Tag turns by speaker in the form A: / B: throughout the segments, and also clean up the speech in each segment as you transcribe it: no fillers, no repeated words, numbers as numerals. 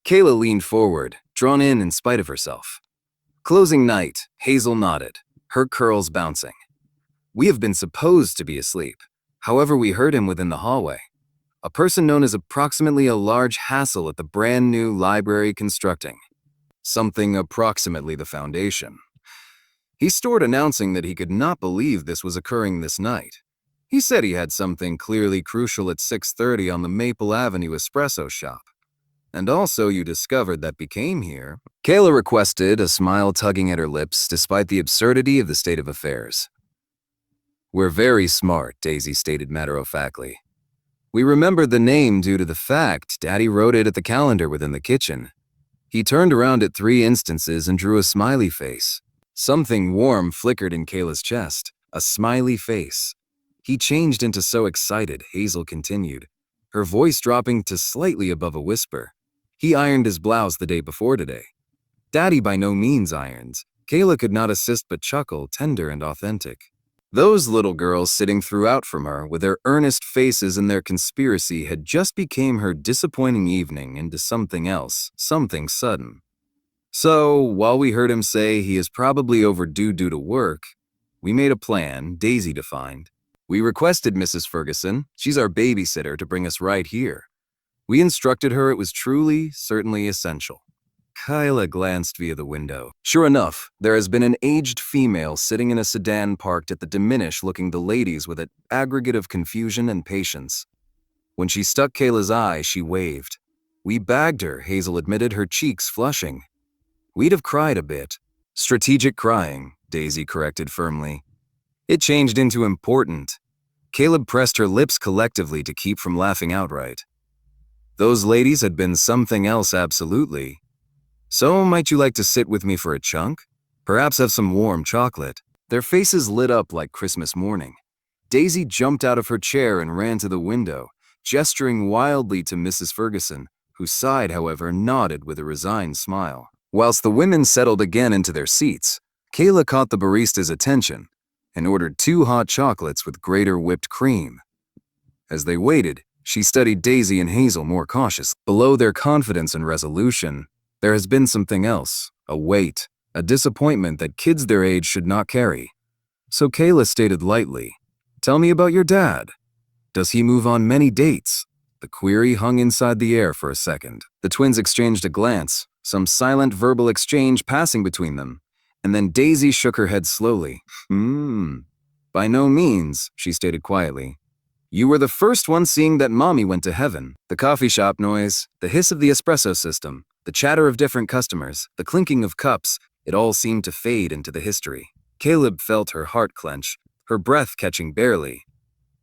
A: Kayla leaned forward, drawn in spite of herself. Closing night, Hazel nodded, her curls bouncing. We have been supposed to be asleep. However, we heard him within the hallway. A person known as approximately a large hassle at the brand new library constructing. Something approximately the foundation. He stored announcing that he could not believe this was occurring this night. He said he had something clearly crucial at 6:30 on the Maple Avenue espresso shop. And also you discovered that became here. Kayla requested, a smile tugging at her lips despite the absurdity of the state of affairs. We're very smart, Daisy stated matter-of-factly. We remembered the name due to the fact Daddy wrote it at the calendar within the kitchen. He turned around at 3 instances and drew a smiley face. Something warm flickered in Kayla's chest, a smiley face. He changed into so excited, Hazel continued, her voice dropping to slightly above a whisper. He ironed his blouse the day before today. Daddy by no means irons. Kayla could not assist but chuckle, tender and authentic. Those little girls sitting throughout from her with their earnest faces and their conspiracy had just became her disappointing evening into something else, something sudden. So, while we heard him say he is probably overdue due to work, we made a plan, Daisy defined. We requested Mrs. Ferguson, she's our babysitter, to bring us right here. We instructed her it was truly, certainly essential. Kyla glanced via the window. Sure enough, there has been an aged female sitting in a sedan parked at the Diminish looking the ladies with an aggregate of confusion and patience. When she stuck Kayla's eye, she waved. We bagged her, Hazel admitted, her cheeks flushing. We'd have cried a bit. Strategic crying, Daisy corrected firmly. It changed into important. Caleb pressed her lips collectively to keep from laughing outright. Those ladies had been something else absolutely. So might you like to sit with me for a chunk? Perhaps have some warm chocolate. Their faces lit up like Christmas morning. Daisy jumped out of her chair and ran to the window, gesturing wildly to Mrs. Ferguson, who sighed, however, nodded with a resigned smile. Whilst the women settled again into their seats, Kayla caught the barista's attention and ordered 2 hot chocolates with greater whipped cream. As they waited, she studied Daisy and Hazel more cautiously. Below their confidence and resolution, there has been something else, a weight, a disappointment that kids their age should not carry. So Kayla stated lightly, "Tell me about your dad. Does he move on many dates?" The query hung inside the air for a second. The twins exchanged a glance, some silent verbal exchange passing between them, and then Daisy shook her head slowly. By no means, she stated quietly. You were the first one seeing that Mommy went to heaven. The coffee shop noise, the hiss of the espresso system, the chatter of different customers, the clinking of cups, it all seemed to fade into the history. Caleb felt her heart clench, her breath catching barely.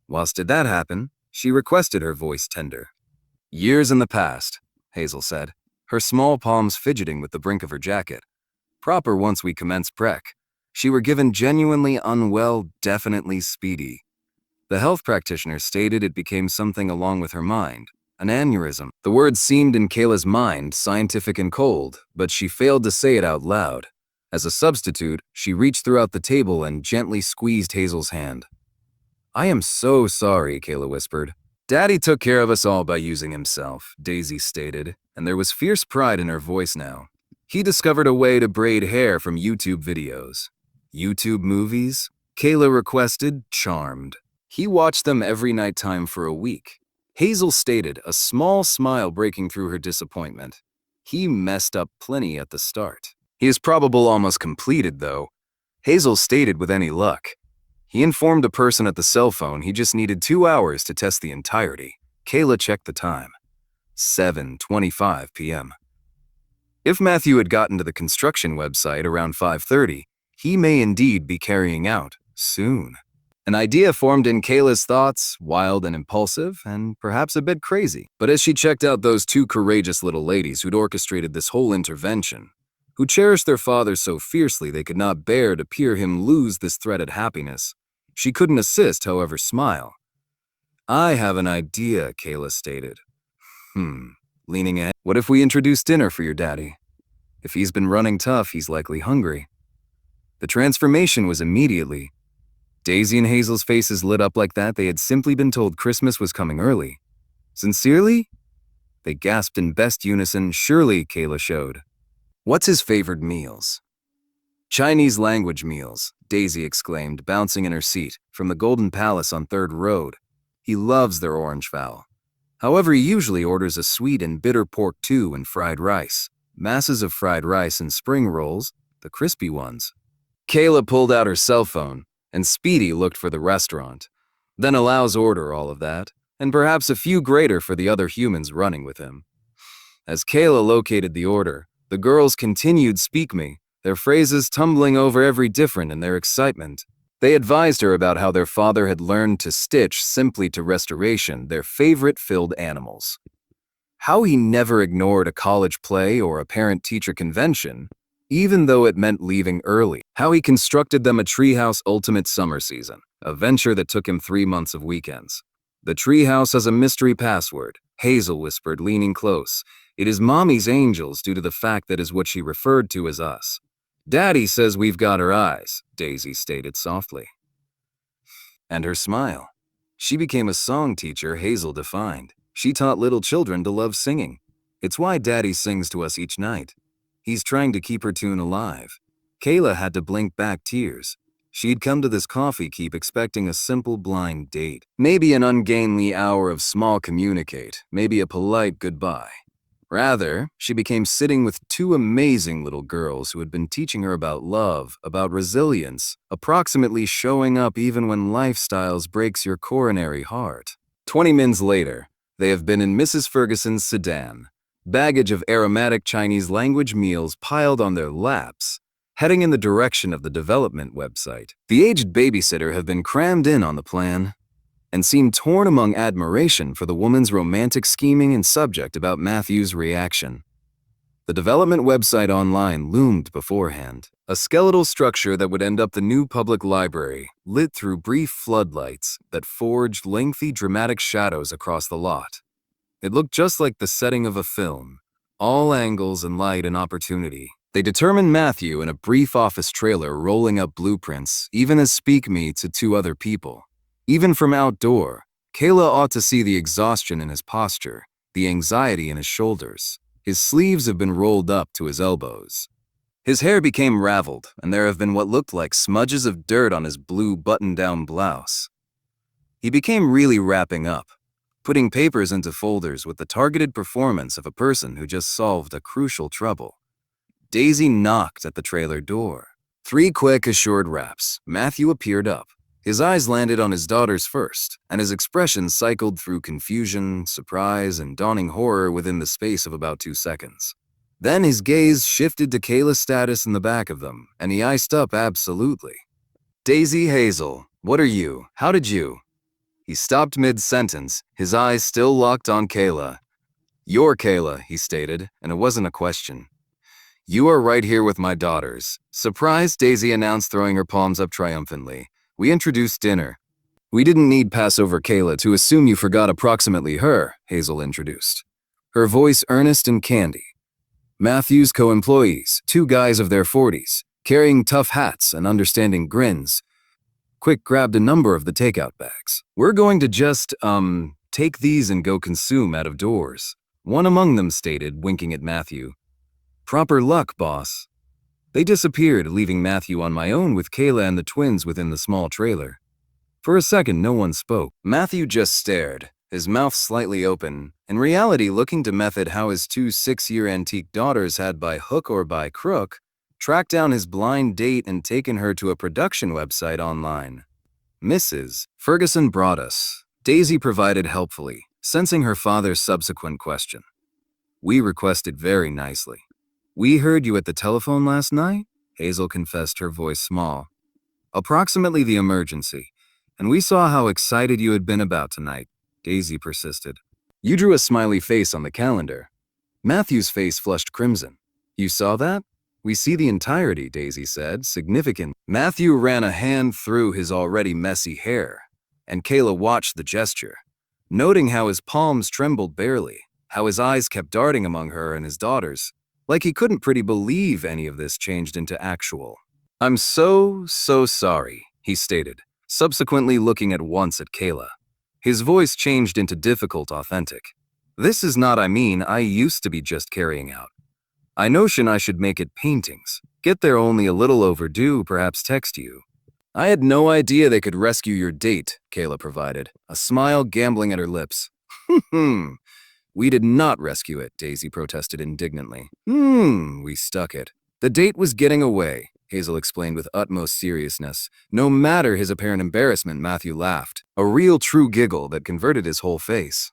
A: Whilst did that happen, she requested, her voice tender. Years in the past, Hazel said, her small palms fidgeting with the brink of her jacket. Proper once we commenced prec. She were given genuinely unwell, definitely speedy. The health practitioner stated it became something along with her mind. An aneurysm. The words seemed in Kayla's mind scientific and cold, but she failed to say it out loud. As a substitute, she reached throughout the table and gently squeezed Hazel's hand. I am so sorry, Kayla whispered. Daddy took care of us all by using himself, Daisy stated, and there was fierce pride in her voice now. He discovered a way to braid hair from YouTube videos. YouTube movies? Kayla requested, charmed. He watched them every nighttime for a week. Hazel stated, a small smile breaking through her disappointment. He messed up plenty at the start. He is probable almost completed, though. Hazel stated with any luck. He informed the person at the cell phone he just needed 2 hours to test the entirety. Kayla checked the time. 7:25 p.m. If Matthew had gotten to the construction website around 5:30, he may indeed be carrying out soon. An idea formed in Kayla's thoughts, wild and impulsive, and perhaps a bit crazy. But as she checked out those 2 courageous little ladies who'd orchestrated this whole intervention, who cherished their father so fiercely they could not bear to peer him lose this threaded happiness, she couldn't assist, however, smile. I have an idea, Kayla stated. Leaning ahead, what if we introduce dinner for your daddy? If he's been running tough, he's likely hungry. The transformation was immediately. Daisy and Hazel's faces lit up like that they had simply been told Christmas was coming early. Sincerely? They gasped in best unison. Surely, Kayla showed. What's his favorite meals? Chinese language meals, Daisy exclaimed, bouncing in her seat, from the Golden Palace on 3rd Road. He loves their orange fowl. However, he usually orders a sweet and bitter pork too and fried rice. Masses of fried rice and spring rolls, the crispy ones. Kayla pulled out her cell phone, and Speedy looked for the restaurant. Then Alau's order all of that, and perhaps a few greater for the other humans running with him. As Kayla located the order, the girls continued speak me, their phrases tumbling over every different in their excitement. They advised her about how their father had learned to stitch simply to restoration their favorite filled animals. How he never ignored a college play or a parent-teacher convention, even though it meant leaving early. How he constructed them a treehouse ultimate summer season, a venture that took him 3 months of weekends. The treehouse has a mystery password, Hazel whispered, leaning close. It is Mommy's angels due to the fact that is what she referred to as us. Daddy says we've got her eyes, Daisy stated softly. And her smile. She became a song teacher, Hazel defined. She taught little children to love singing. It's why Daddy sings to us each night. He's trying to keep her tune alive. Kayla had to blink back tears. She'd come to this coffee keep expecting a simple blind date. Maybe an ungainly hour of small communicate, maybe a polite goodbye. Rather, she became sitting with 2 amazing little girls who had been teaching her about love, about resilience, approximately showing up even when lifestyles breaks your coronary heart. 20 minutes later, they have been in Mrs. Ferguson's sedan, baggage of aromatic Chinese language meals piled on their laps, heading in the direction of the development website. The aged babysitter had been crammed in on the plan, and seemed torn among admiration for the woman's romantic scheming and subject about Matthew's reaction. The development website online loomed beforehand, a skeletal structure that would end up the new public library, lit through brief floodlights that forged lengthy dramatic shadows across the lot. It looked just like the setting of a film, all angles and light and opportunity. They determined Matthew in a brief office trailer rolling up blueprints, even as speak me to 2 other people. Even from outdoor, Kayla ought to see the exhaustion in his posture, the anxiety in his shoulders. His sleeves have been rolled up to his elbows. His hair became raveled, and there have been what looked like smudges of dirt on his blue button-down blouse. He became really wrapping up, putting papers into folders with the targeted performance of a person who just solved a crucial trouble. Daisy knocked at the trailer door. 3 quick, assured raps. Matthew appeared up. His eyes landed on his daughters first, and his expression cycled through confusion, surprise, and dawning horror within the space of about 2 seconds. Then his gaze shifted to Kayla's status in the back of them, and he iced up absolutely. Daisy, Hazel, what are you? How did you? He stopped mid-sentence, his eyes still locked on Kayla. You're Kayla, he stated, and it wasn't a question. You are right here with my daughters. Surprised, Daisy announced, throwing her palms up triumphantly. We introduced dinner. We didn't need Passover Kayla to assume you forgot approximately her, Hazel introduced. Her voice earnest and candy. Matthew's co-employees, 2 guys of their 40s, carrying tough hats and understanding grins. Quick grabbed a number of the takeout bags. We're going to just, take these and go consume out of doors. One among them stated, winking at Matthew. Proper luck, boss. They disappeared, leaving Matthew on my own with Kayla and the twins within the small trailer. For a second, no one spoke. Matthew just stared, his mouth slightly open, in reality looking to method how his 2 6-year antique daughters had, by hook or by crook, tracked down his blind date and taken her to a production website online. Mrs. Ferguson brought us. Daisy provided helpfully, sensing her father's subsequent question. We requested very nicely. We heard you at the telephone last night, Hazel confessed, her voice small. Approximately the emergency, and we saw how excited you had been about tonight, Daisy persisted. You drew a smiley face on the calendar. Matthew's face flushed crimson. You saw that? We see the entirety, Daisy said, significant. Matthew ran a hand through his already messy hair, and Kayla watched the gesture, noting how his palms trembled barely, how his eyes kept darting among her and his daughters, like he couldn't pretty believe any of this changed into actual. I'm so sorry, he stated, subsequently looking at once at Kayla. His voice changed into difficult, authentic. This is not I used to be just carrying out. I notion I should make it paintings. Get there only a little overdue, perhaps text you. I had no idea they could rescue your date, Kayla provided, a smile gambling at her lips. We did not rescue it, Daisy protested indignantly. We stuck it. The date was getting away, Hazel explained with utmost seriousness. No matter his apparent embarrassment, Matthew laughed, a real true giggle that converted his whole face.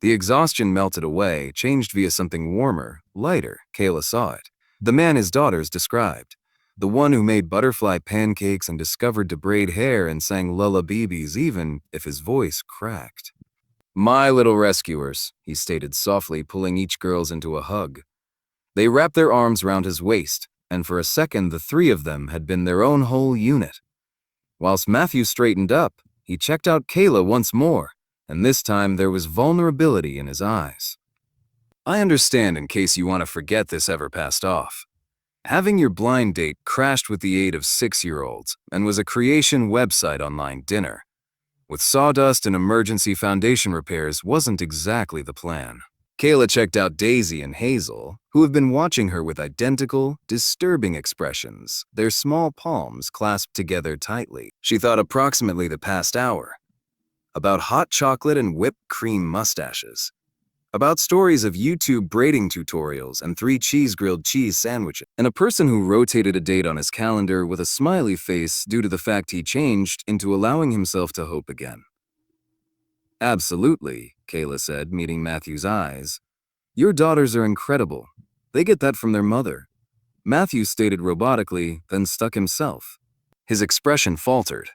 A: The exhaustion melted away, changed via something warmer, lighter. Kayla saw it. The man his daughters described. The one who made butterfly pancakes and discovered to braid hair and sang lullabies even if his voice cracked. My little rescuers, he stated softly, pulling each girl's into a hug. They wrapped their arms round his waist, and for a second the three of them had been their own whole unit. Whilst Matthew straightened up, he checked out Kayla once more, and this time there was vulnerability in his eyes. I understand in case you want to forget this ever passed off. Having your blind date crashed with the aid of 6-year-olds and was a creation website online dinner. With sawdust and emergency foundation repairs wasn't exactly the plan. Kayla checked out Daisy and Hazel, who have been watching her with identical, disturbing expressions, their small palms clasped together tightly. She thought approximately the past hour. About hot chocolate and whipped cream mustaches. About stories of YouTube braiding tutorials and 3 grilled cheese sandwiches, and a person who rotated a date on his calendar with a smiley face due to the fact he changed into allowing himself to hope again. Absolutely, Kayla said, meeting Matthew's eyes. Your daughters are incredible. They get that from their mother. Matthew stated robotically, then stuck himself. His expression faltered.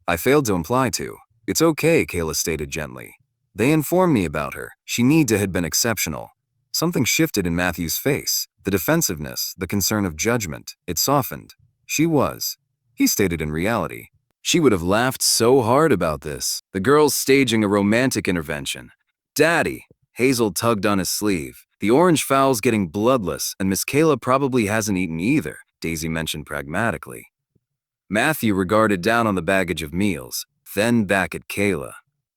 A: I failed to imply to. It's okay, Kayla stated gently. They informed me about her. She need to have been exceptional. Something shifted in Matthew's face. The defensiveness, the concern of judgment. It softened. She was. He stated in reality. She would have laughed so hard about this. The girls staging a romantic intervention. Daddy! Hazel tugged on his sleeve. The orange foul's getting bloodless, and Miss Kayla probably hasn't eaten either, Daisy mentioned pragmatically. Matthew regarded down on the baggage of meals, then back at Kayla.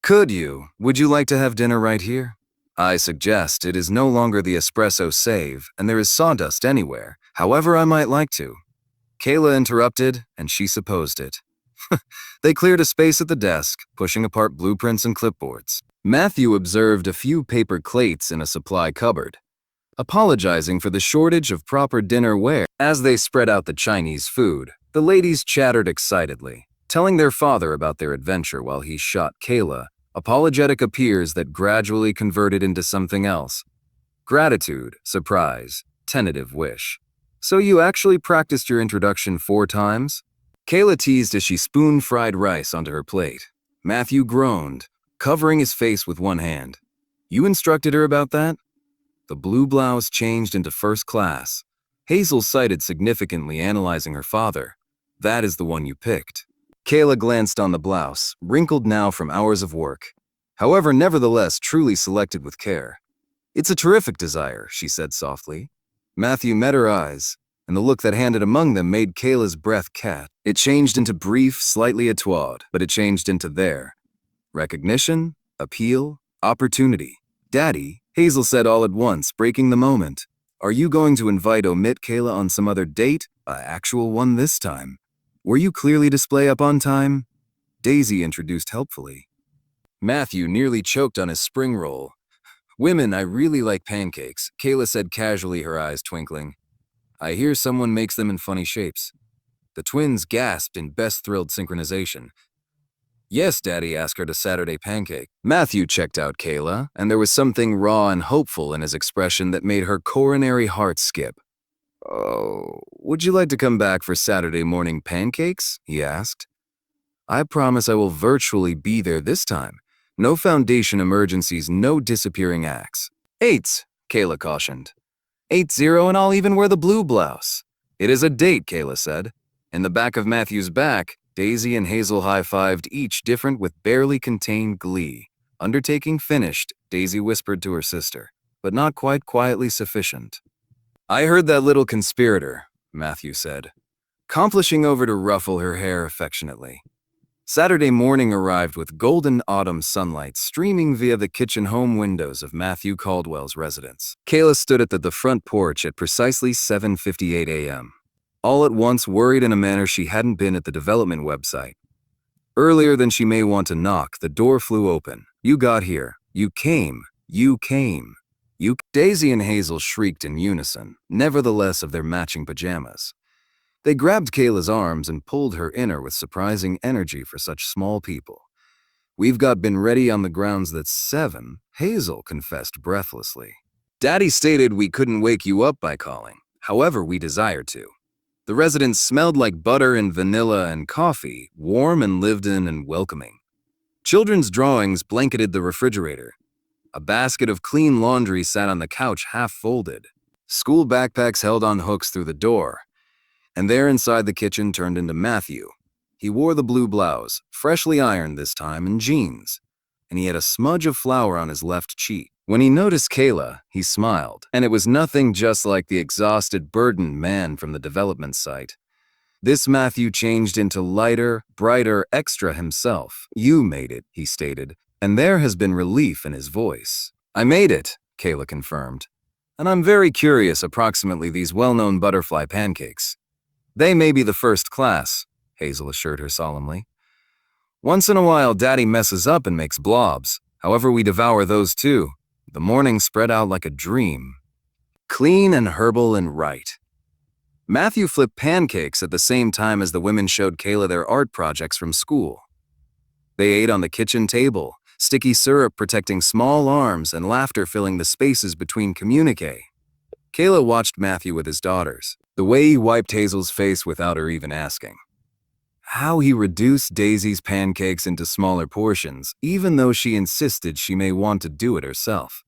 A: Would you like to have dinner right here? I suggest it is no longer the espresso save, and there is sawdust anywhere. However, I might like to. Kayla interrupted, and she supposed it. They cleared a space at the desk, pushing apart blueprints and clipboards. Matthew observed a few paper plates in a supply cupboard, apologizing for the shortage of proper dinnerware. As they spread out the Chinese food, the ladies chattered excitedly, telling their father about their adventure while he shot Kayla, apologetic appears that gradually converted into something else. Gratitude, surprise, tentative wish. So you actually practiced your introduction 4 times? Kayla teased as she spooned fried rice onto her plate. Matthew groaned, covering his face with one hand. You instructed her about that? The blue blouse changed into first class. Hazel cited significantly, analyzing her father. That is the one you picked. Kayla glanced on the blouse, wrinkled now from hours of work. However, nevertheless, truly selected with care. It's a terrific desire, she said softly. Matthew met her eyes, and the look that handed among them made Kayla's breath catch. It changed into brief, slightly étoiled, but it changed into there. Recognition, appeal, opportunity. Daddy, Hazel said all at once, breaking the moment. Are you going to invite Kayla on some other date? An actual one this time. Were you clearly display up on time? Daisy introduced helpfully. Matthew nearly choked on his spring roll. Women, I really like pancakes, Kayla said casually, her eyes twinkling. I hear someone makes them in funny shapes. The twins gasped in best thrilled synchronization. Yes, Daddy asked her to Saturday pancake. Matthew checked out Kayla, and there was something raw and hopeful in his expression that made her coronary heart skip. Oh, would you like to come back for Saturday morning pancakes? He asked. I promise I will virtually be there this time. No foundation emergencies, no disappearing acts. 8, Kayla cautioned. 8-0 and I'll even wear the blue blouse. It is a date, Kayla said. In the back of Matthew's back, Daisy and Hazel high-fived, each different with barely contained glee. Undertaking finished, Daisy whispered to her sister, but not quite quietly sufficient. I heard that little conspirator, Matthew said, accomplishing over to ruffle her hair affectionately. Saturday morning arrived with golden autumn sunlight streaming via the kitchen home windows of Matthew Caldwell's residence. Kayla stood at the front porch at precisely 7:58 a.m., all at once worried in a manner she hadn't been at the development website. Earlier than she may want to knock, the door flew open. "You got here. You came. You came. You..." Daisy and Hazel shrieked in unison, nevertheless of their matching pajamas. They grabbed Kayla's arms and pulled her in her with surprising energy for such small people. "We've been ready on the grounds that 7, Hazel confessed breathlessly. "Daddy stated we couldn't wake you up by calling. However, we desired to. The residence smelled like butter and vanilla and coffee, warm and lived-in and welcoming. Children's drawings blanketed the refrigerator. A basket of clean laundry sat on the couch half-folded. School backpacks held on hooks through the door. And there inside the kitchen turned into Matthew. He wore the blue blouse, freshly ironed this time, and jeans. And he had a smudge of flour on his left cheek. When he noticed Kayla, he smiled. And it was nothing just like the exhausted, burdened man from the development site. This Matthew changed into lighter, brighter, extra himself. "You made it," he stated. And there has been relief in his voice. "I made it," Kayla confirmed. "And I'm very curious approximately these well-known butterfly pancakes." "They may be the first class," Hazel assured her solemnly. "Once in a while, Daddy messes up and makes blobs. However, we devour those too. The morning spread out like a dream. Clean and herbal and right." Matthew flipped pancakes at the same time as the women showed Kayla their art projects from school. They ate on the kitchen table, sticky syrup protecting small arms and laughter filling the spaces between communique. Kayla watched Matthew with his daughters, the way he wiped Hazel's face without her even asking. How he reduced Daisy's pancakes into smaller portions, even though she insisted she may want to do it herself.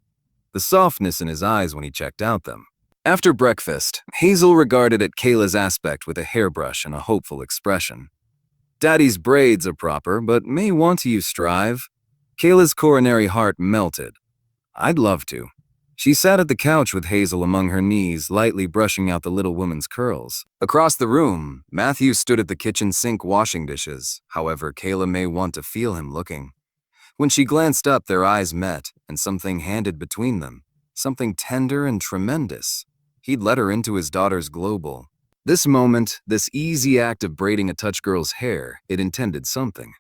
A: The softness in his eyes when he checked out them. After breakfast, Hazel regarded at Kayla's aspect with a hairbrush and a hopeful expression. "Daddy's braids are proper, but may want to use strive." Kayla's coronary heart melted. "I'd love to." She sat at the couch with Hazel among her knees, lightly brushing out the little woman's curls. Across the room, Matthew stood at the kitchen sink washing dishes. However, Kayla may want to feel him looking. When she glanced up, their eyes met, and something handed between them. Something tender and tremendous. He'd let her into his daughter's global. This moment, this easy act of braiding a touch girl's hair, it intended something.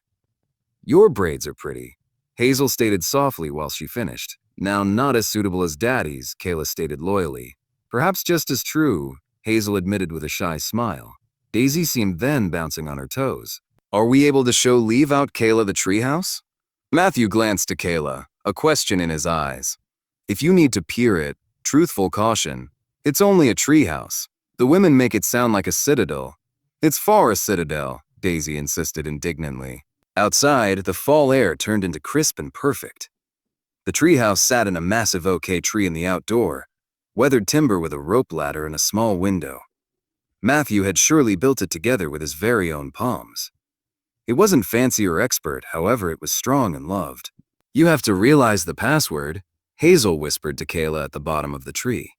A: "Your braids are pretty," Hazel stated softly while she finished. "Now, not as suitable as Daddy's," Kayla stated loyally. "Perhaps just as true," Hazel admitted with a shy smile. Daisy seemed then bouncing on her toes. "Are we able to show leave out Kayla the treehouse?" Matthew glanced to Kayla, a question in his eyes. "If you need to peer it, truthful caution, it's only a treehouse. The women make it sound like a citadel." "It's far a citadel," Daisy insisted indignantly. Outside, the fall air turned into crisp and perfect. The treehouse sat in a massive oak tree in the outdoor, weathered timber with a rope ladder and a small window. Matthew had surely built it together with his very own palms. It wasn't fancy or expert, however, it was strong and loved. "You have to realize the password," Hazel whispered to Kayla at the bottom of the tree.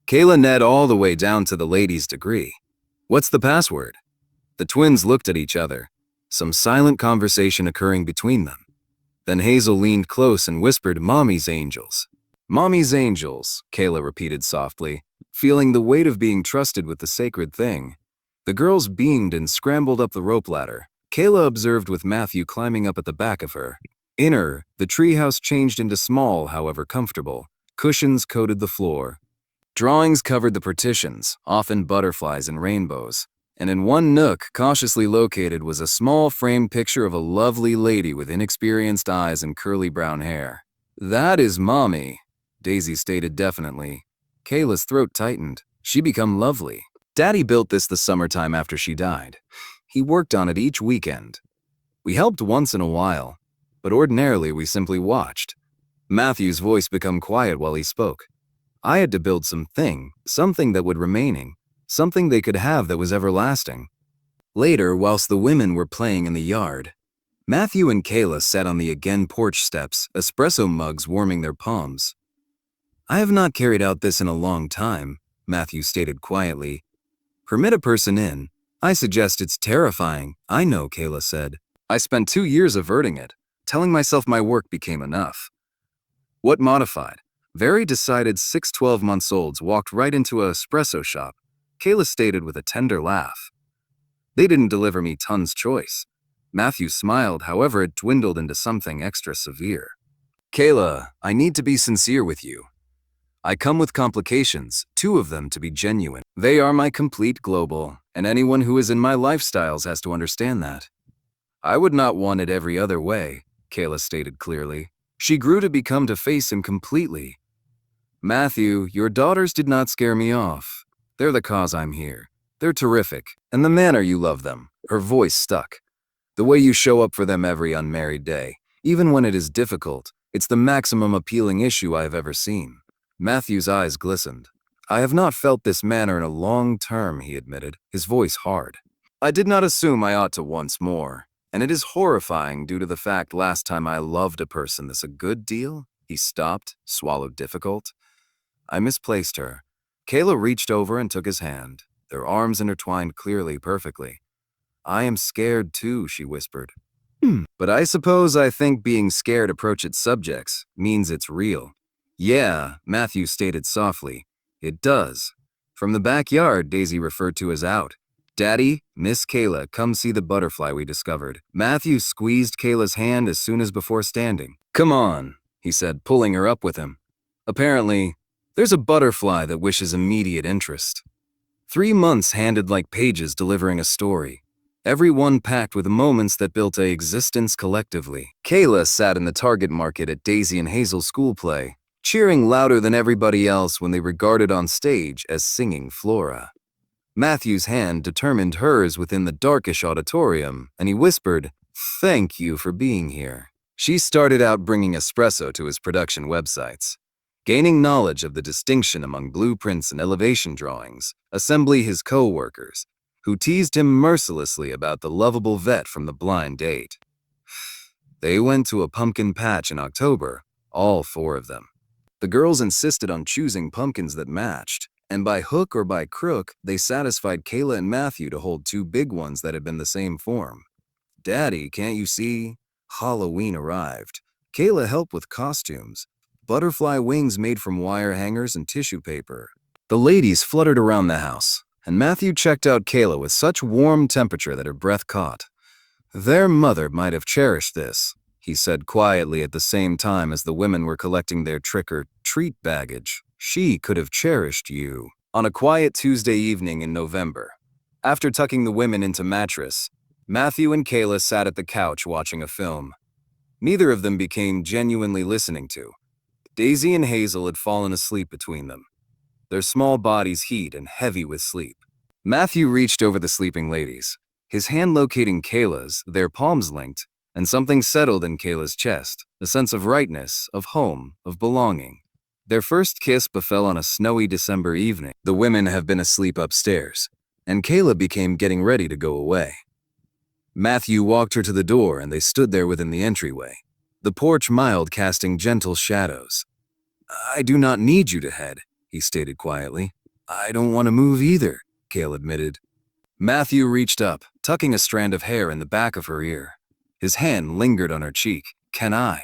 A: Kayla knelt all the way down to the lady's degree. "What's the password?" The twins looked at each other, some silent conversation occurring between them. Then Hazel leaned close and whispered, "Mommy's angels." "Mommy's angels," Kayla repeated softly, feeling the weight of being trusted with the sacred thing. The girls beamed and scrambled up the rope ladder. Kayla observed with Matthew climbing up at the back of her. In her, the treehouse changed into small, however comfortable. Cushions coated the floor. Drawings covered the partitions, often butterflies and rainbows. And in one nook, cautiously located, was a small framed picture of a lovely lady with inexperienced eyes and curly brown hair. "That is Mommy," Daisy stated definitely. Kayla's throat tightened. She become lovely. "Daddy built this the summertime after she died. He worked on it each weekend. We helped once in a while, but ordinarily we simply watched." Matthew's voice became quiet while he spoke. "I had to build something that would remaining. Something they could have that was everlasting." Later, whilst the women were playing in the yard, Matthew and Kayla sat on the again porch steps, espresso mugs warming their palms. "I have not carried out this in a long time," Matthew stated quietly. "Permit a person in. I suggest it's terrifying." "I know," Kayla said. I spent 2 years averting it, telling myself my work became enough. What modified? Very decided 6 12-month-olds walked right into a espresso shop, Kayla stated with a tender laugh. They didn't deliver me tons choice. Matthew smiled, however it dwindled into something extra severe. Kayla, I need to be sincere with you. I come with complications, 2 of them to be genuine. They are my complete global, and anyone who is in my lifestyles has to understand that. I would not want it every other way, Kayla stated clearly. She grew to face him completely. Matthew, your daughters did not scare me off. They're the cause I'm here. They're terrific, and the manner you love them. Her voice stuck. The way you show up for them every unmarried day, even when it is difficult, it's the maximum appealing issue I have ever seen. Matthew's eyes glistened. I have not felt this manner in a long term, he admitted, his voice hard. I did not assume I ought to once more, and it is horrifying due to the fact last time I loved a person this a good deal. He stopped, swallowed difficult. I misplaced her. Kayla reached over and took his hand, their arms intertwined clearly, perfectly. I am scared too, she whispered. But I suppose I think being scared approach its subjects means it's real. Yeah, Matthew stated softly. It does. From the backyard, Daisy referred to as out. Daddy, Miss Kayla, come see the butterfly we discovered. Matthew squeezed Kayla's hand as soon as before standing. Come on, he said, pulling her up with him. Apparently, there's a butterfly that wishes immediate interest. 3 months handed like pages delivering a story. Every one packed with moments that built a existence collectively. Kayla sat in the target market at Daisy and Hazel's school play, cheering louder than everybody else when they regarded on stage as singing Flora. Matthew's hand determined hers within the darkish auditorium, and he whispered, "Thank you for being here." She started out bringing espresso to his production websites, gaining knowledge of the distinction among blueprints and elevation drawings, assembly his co-workers, who teased him mercilessly about the lovable vet from the blind date. They went to a pumpkin patch in October, all 4 of them. The girls insisted on choosing pumpkins that matched, and by hook or by crook, they satisfied Kayla and Matthew to hold 2 big ones that had been the same form. Daddy, can't you see? Halloween arrived. Kayla helped with costumes. Butterfly wings made from wire hangers and tissue paper. The ladies fluttered around the house, and Matthew checked out Kayla with such warm temperature that her breath caught. Their mother might have cherished this, he said quietly at the same time as the women were collecting their trick-or-treat baggage. She could have cherished you. On a quiet Tuesday evening in November, after tucking the women into mattress, Matthew and Kayla sat at the couch watching a film. Neither of them became genuinely listening to. Daisy and Hazel had fallen asleep between them, their small bodies heat and heavy with sleep. Matthew reached over the sleeping ladies, his hand locating Kayla's, their palms linked, and something settled in Kayla's chest, a sense of rightness, of home, of belonging. Their first kiss befell on a snowy December evening. The women have been asleep upstairs, and Kayla became getting ready to go away. Matthew walked her to the door and they stood there within the entryway, the porch mild casting gentle shadows. I do not need you to head, he stated quietly. I don't want to move either, Kayla admitted. Matthew reached up, tucking a strand of hair in the back of her ear. His hand lingered on her cheek. Can I?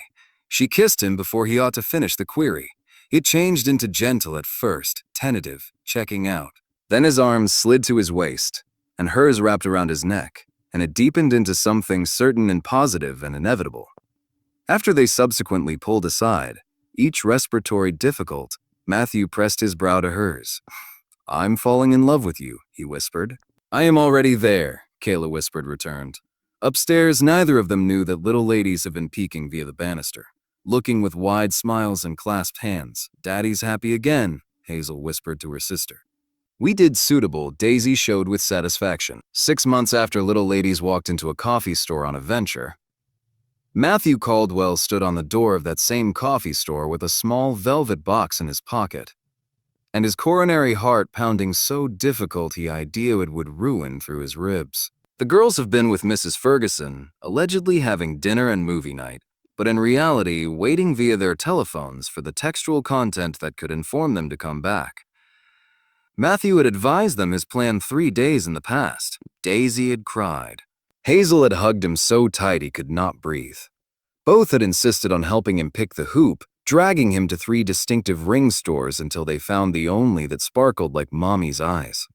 A: She kissed him before he ought to finish the query. It changed into gentle at first, tentative, checking out. Then his arms slid to his waist, and hers wrapped around his neck, and it deepened into something certain and positive and inevitable. After they subsequently pulled aside, each respiratory difficult, Matthew pressed his brow to hers. I'm falling in love with you, he whispered. I am already there, Kayla whispered returned. Upstairs, neither of them knew that little ladies have been peeking via the banister, looking with wide smiles and clasped hands. Daddy's happy again, Hazel whispered to her sister. We did suitable, Daisy showed with satisfaction. 6 months after little ladies walked into a coffee store on a venture, Matthew Caldwell stood on the door of that same coffee store with a small velvet box in his pocket, and his coronary heart pounding so difficult he idea it would ruin through his ribs. The girls have been with Mrs. Ferguson, allegedly having dinner and movie night, but in reality waiting via their telephones for the textual content that could inform them to come back. Matthew had advised them his plan 3 days in the past. Daisy had cried. Hazel had hugged him so tight he could not breathe. Both had insisted on helping him pick the hoop, dragging him to 3 distinctive ring stores until they found the only that sparkled like Mommy's eyes.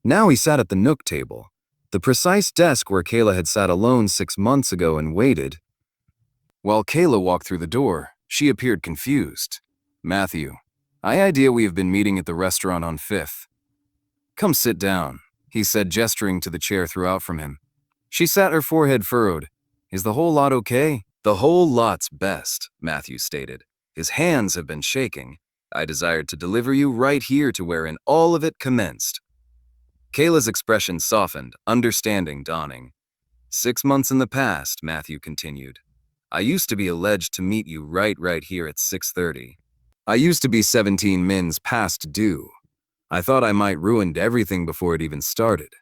A: Now he sat at the Nook table, the precise desk where Kayla had sat alone 6 months ago and waited. While Kayla walked through the door, she appeared confused. "Matthew, I idea we have been meeting at the restaurant on 5th. Come sit down," he said, gesturing to the chair throughout from him. She sat, her forehead furrowed. "Is the whole lot okay?" "The whole lot's best," Matthew stated. His hands have been shaking. "I desired to deliver you right here to wherein all of it commenced." Kayla's expression softened, understanding dawning. "6 months in the past," Matthew continued. "I used to be alleged to meet you right here at 6:30. I used to be 17 mins past due. I thought I might ruined everything before it even started.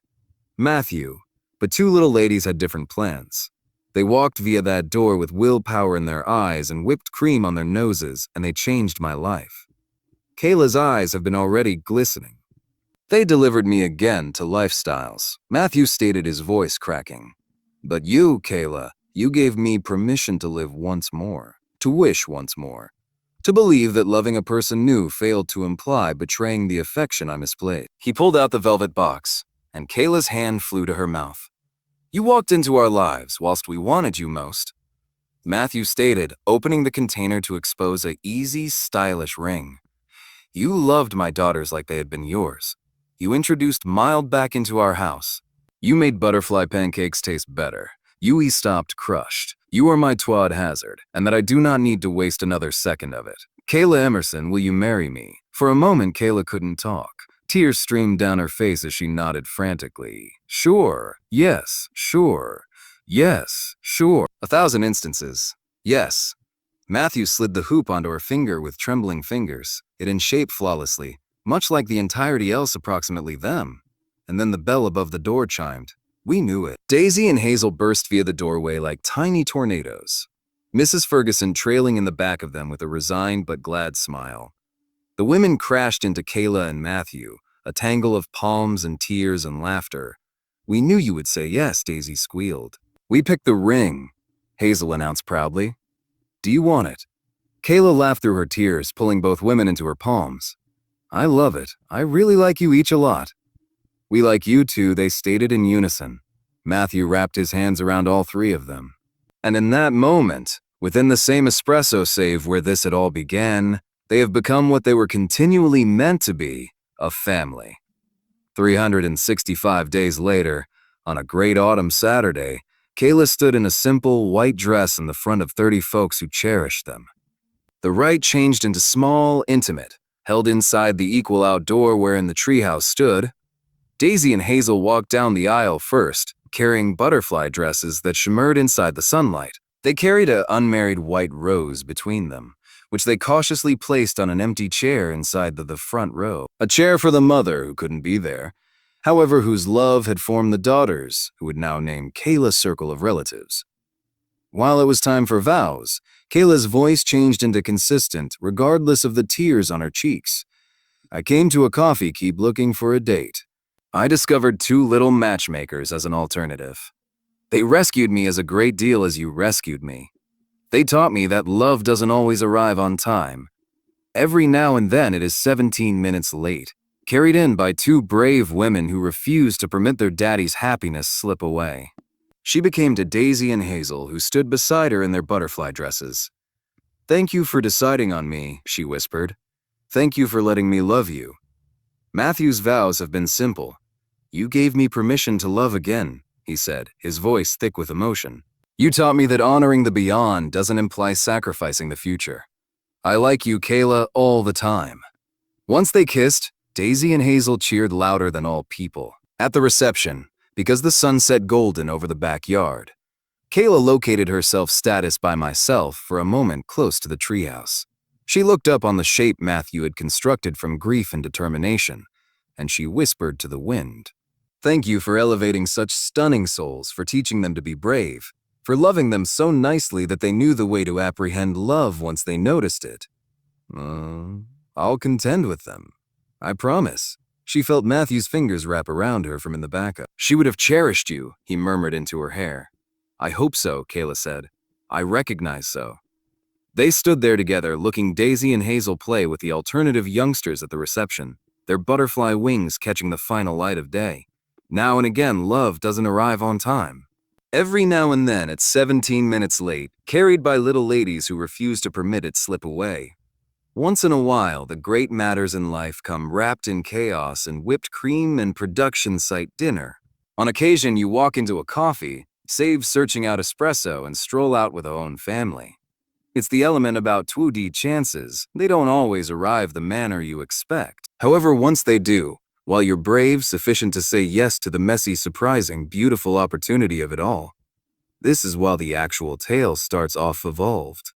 A: Matthew, but 2 little ladies had different plans. They walked via that door with willpower in their eyes and whipped cream on their noses, and they changed my life. Kayla's eyes have been already glistening. They delivered me again to lifestyles," Matthew stated, his voice cracking. "But you, Kayla, you gave me permission to live once more, to wish once more, to believe that loving a person new failed to imply betraying the affection I misplaced." He pulled out the velvet box, and Kayla's hand flew to her mouth. "You walked into our lives whilst we wanted you most," Matthew stated, opening the container to expose a easy, stylish ring. "You loved my daughters like they had been yours. You introduced mild back into our house. You made butterfly pancakes taste better. You stopped crushed. You are my Twad Hazard, and that I do not need to waste another second of it. Kayla Emerson, will you marry me?" For a moment, Kayla couldn't talk. Tears streamed down her face as she nodded frantically. "Sure, yes, sure, yes, sure." 1,000 instances. "Yes." Matthew slid the hoop onto her finger with trembling fingers. It in shape flawlessly, much like the entirety else approximately them. And then the bell above the door chimed. We knew it. Daisy and Hazel burst via the doorway like tiny tornadoes, Mrs. Ferguson trailing in the back of them with a resigned but glad smile. The women crashed into Kayla and Matthew, a tangle of palms and tears and laughter. "We knew you would say yes," Daisy squealed. "We picked the ring," Hazel announced proudly. "Do you want it?" Kayla laughed through her tears, pulling both women into her palms. "I love it. I really like you each a lot." "We like you too," they stated in unison. Matthew wrapped his hands around all 3 of them. And in that moment, within the same espresso save where this had all began, they have become what they were continually meant to be, a family. 365 days later, on a great autumn Saturday, Kayla stood in a simple white dress in the front of 30 folks who cherished them. The rite changed into small, intimate, held inside the equal outdoor wherein the treehouse stood. Daisy and Hazel walked down the aisle first, carrying butterfly dresses that shimmered inside the sunlight. They carried an unmarried white rose between them, which they cautiously placed on an empty chair inside the front row. A chair for the mother who couldn't be there, however, whose love had formed the daughters, who would now name Kayla's circle of relatives. While it was time for vows, Kayla's voice changed into consistent, regardless of the tears on her cheeks. "I came to a coffee, keep looking for a date. I discovered 2 little matchmakers as an alternative. They rescued me as a great deal as you rescued me. They taught me that love doesn't always arrive on time. Every now and then it is 17 minutes late, carried in by 2 brave women who refused to permit their daddy's happiness slip away." She became to Daisy and Hazel, who stood beside her in their butterfly dresses. "Thank you for deciding on me," she whispered. "Thank you for letting me love you. Matthew's vows have been simple. You gave me permission to love again," he said, his voice thick with emotion. "You taught me that honoring the beyond doesn't imply sacrificing the future. I like you, Kayla, all the time." Once they kissed, Daisy and Hazel cheered louder than all people. At the reception, because the sun set golden over the backyard, Kayla located her self-status by myself for a moment close to the treehouse. She looked up on the shape Matthew had constructed from grief and determination, and she whispered to the wind. "Thank you for elevating such stunning souls, for teaching them to be brave, for loving them so nicely that they knew the way to apprehend love once they noticed it. I'll contend with them. I promise," She felt Matthew's fingers wrap around her from in the back. She would have cherished you, he murmured into her hair. I hope so, Kayla said. I recognize so. They stood there together, looking Daisy and Hazel play with the alternative youngsters at the reception, their butterfly wings catching the final light of day. Now and again, love doesn't arrive on time. Every now and then, it's 17 minutes late, carried by little ladies who refuse to permit it slip away. Once in a while, the great matters in life come wrapped in chaos and whipped cream and production site dinner. On occasion, you walk into a coffee, save searching out espresso, and stroll out with the whole family. It's the element about 2D chances. They don't always arrive the manner you expect. However, once they do, while you're brave sufficient to say yes to the messy, surprising, beautiful opportunity of it all, this is while the actual tale starts off evolved.